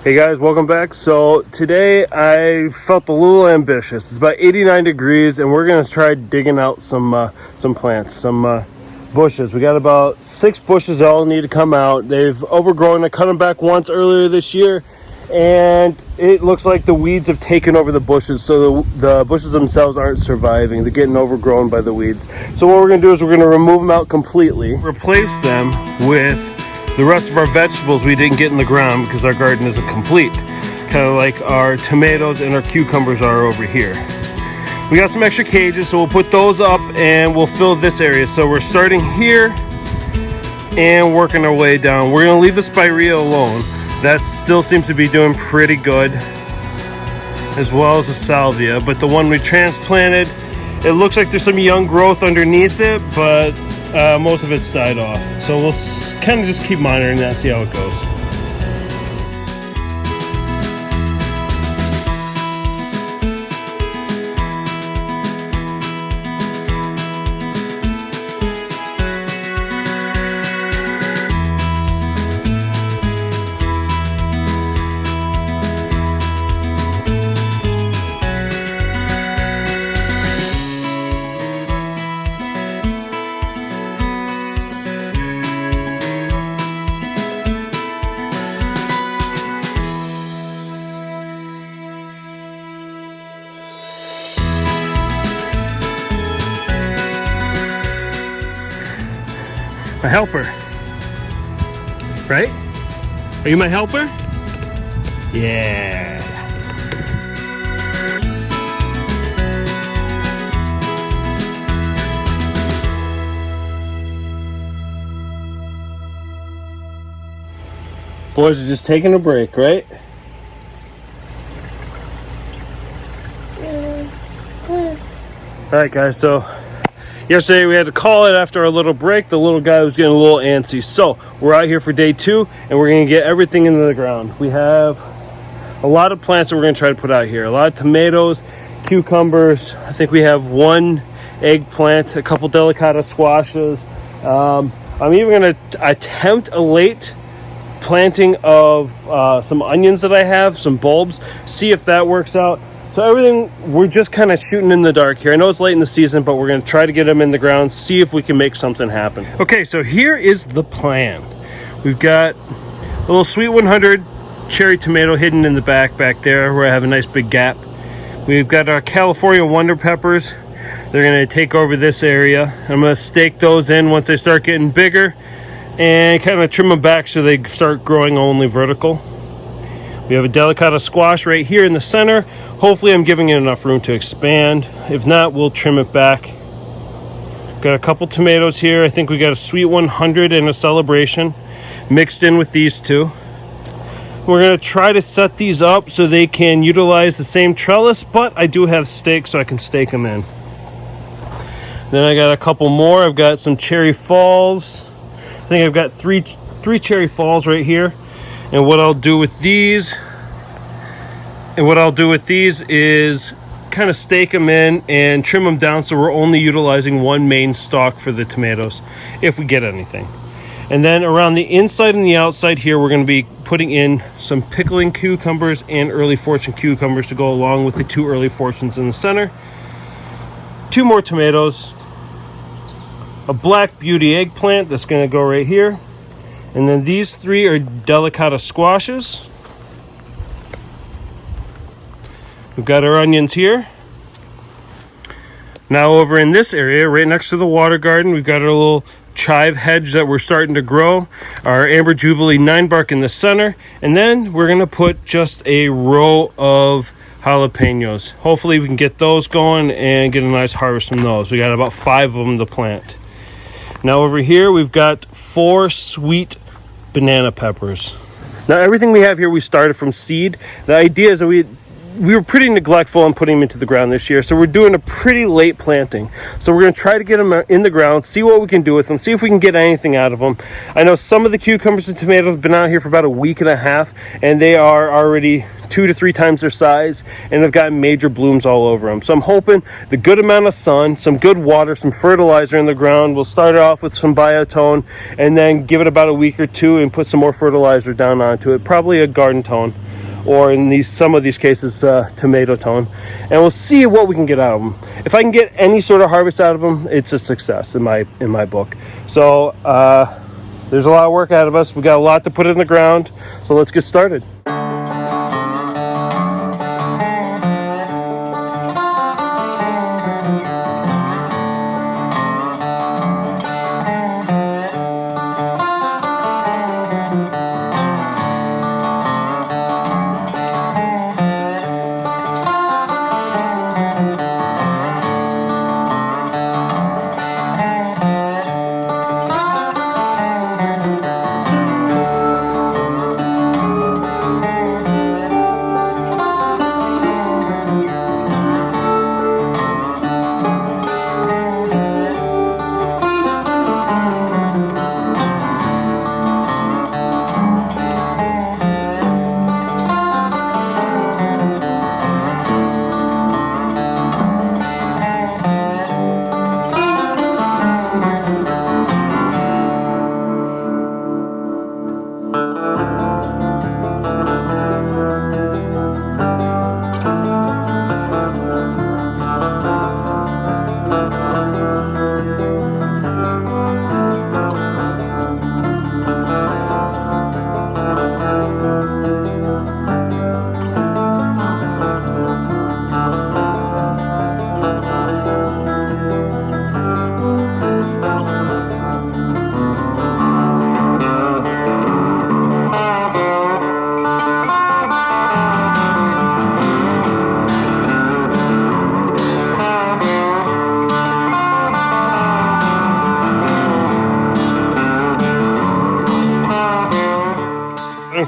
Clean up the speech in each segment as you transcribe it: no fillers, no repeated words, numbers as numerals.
Hey guys, welcome back. So today I felt a little ambitious. It's about 89 degrees and we're gonna try digging out some plants, some bushes. We got about 6 bushes that all need to come out. They've overgrown. I cut them back once earlier this year and it looks like the weeds have taken over the bushes, so the bushes themselves aren't surviving. They're getting overgrown by the weeds. So what we're gonna do is we're gonna remove them out completely, replace them with the rest of our vegetables we didn't get in the ground because our garden isn't complete. Kind of like our tomatoes and our cucumbers are over here. We got some extra cages, so we'll put those up and we'll fill this area. So we're starting here and working our way down. We're gonna leave the spirea alone. That still seems to be doing pretty good, as well as the salvia. But the one we transplanted, it looks like there's some young growth underneath it, but most of it's died off. So we'll kind of just keep monitoring that, see how it goes. My helper, right? Are you my helper? Yeah. Boys are just taking a break, right? All right, guys, so yesterday we had to call it after our little break. The little guy was getting a little antsy. So we're out here for day 2 and we're gonna get everything into the ground. We have a lot of plants that we're gonna try to put out here. A lot of tomatoes, cucumbers. I think we have 1 eggplant, a couple delicata squashes. I'm even gonna attempt a late planting of some onions that I have, some bulbs, see if that works out. So everything, we're just kind of shooting in the dark here. I know it's late in the season, but we're going to try to get them in the ground, see if we can make something happen. Okay, so here is the plan. We've got a little Sweet 100 cherry tomato hidden in the back there where I have a nice big gap. We've got our California Wonder Peppers. They're going to take over this area. I'm going to stake those in once they start getting bigger and kind of trim them back so they start growing only vertical. We have a Delicata Squash right here in the center. Hopefully I'm giving it enough room to expand. If not, we'll trim it back. Got a couple tomatoes here. I think we got a Sweet 100 and a Celebration mixed in with these two. We're gonna try to set these up so they can utilize the same trellis, but I do have stakes so I can stake them in. Then I got a couple more. I've got some Cherry Falls. I think I've got three Cherry Falls right here. And what I'll do with these is kind of stake them in and trim them down so we're only utilizing 1 main stalk for the tomatoes if we get anything. And then around the inside and the outside here, we're going to be putting in some Pickling Cucumbers and Early Fortune Cucumbers to go along with the 2 Early Fortunes in the center. 2 more tomatoes, a Black Beauty eggplant that's going to go right here. And then these 3 are Delicata Squashes. We've got our onions here. Now over in this area, right next to the water garden, we've got our little chive hedge that we're starting to grow. Our Amber Jubilee 9-bark in the center. And then we're going to put just a row of jalapenos. Hopefully we can get those going and get a nice harvest from those. We got about 5 of them to plant. Now over here, we've got 4 sweet banana peppers. Now everything we have here, we started from seed. The idea is that we were pretty neglectful in putting them into the ground this year, so we're doing a pretty late planting. So we're going to try to get them in the ground, see what we can do with them, see if we can get anything out of them. I know some of the cucumbers and tomatoes have been out here for about a week and a half, and they are already 2 to 3 times their size, and they've got major blooms all over them. So I'm hoping the good amount of sun, some good water, some fertilizer in the ground. We'll start it off with some biotone, and then give it about a week or 2 and put some more fertilizer down onto it, probably a garden tone. or in some of these cases, tomato tone, and we'll see what we can get out of them. If I can get any sort of harvest out of them, it's a success in my book. So there's a lot of work ahead of us. We got a lot to put in the ground, so let's get started.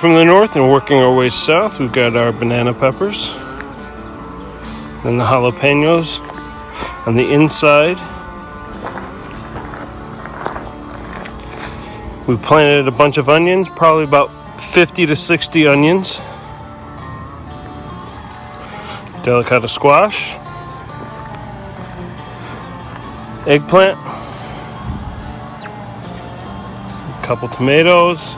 From the north and working our way south, we've got our banana peppers and the jalapenos on the inside. We planted a bunch of onions, probably about 50 to 60 onions. Delicata squash, eggplant, a couple tomatoes,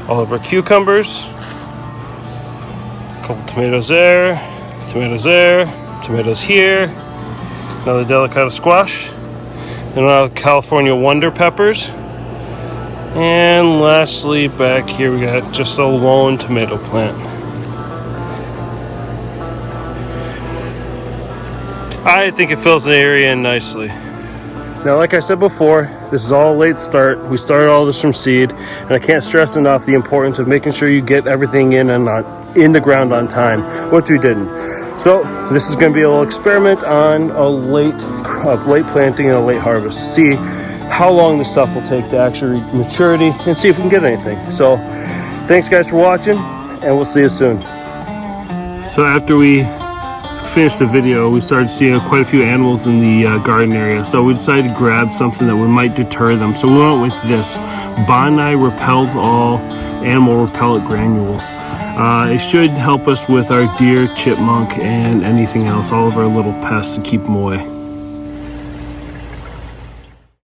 all of our cucumbers, a couple tomatoes there, tomatoes here, another delicata squash, then our California wonder peppers, and lastly back here we got just a lone tomato plant. I think it fills the area in nicely. Now, like I said before, this is all a late start. We started all this from seed, and I can't stress enough the importance of making sure you get everything in the ground on time, which we didn't. So this is going to be a little experiment on a late planting and a late harvest. See how long this stuff will take to actually reach maturity and see if we can get anything. So thanks guys for watching, and we'll see you soon. So after we finished the video, we started seeing quite a few animals in the garden area, so we decided to grab something that might deter them. So we went with this Bonai Repels All Animal Repellent Granules. It should help us with our deer, chipmunk, and anything else, all of our little pests, to keep them away.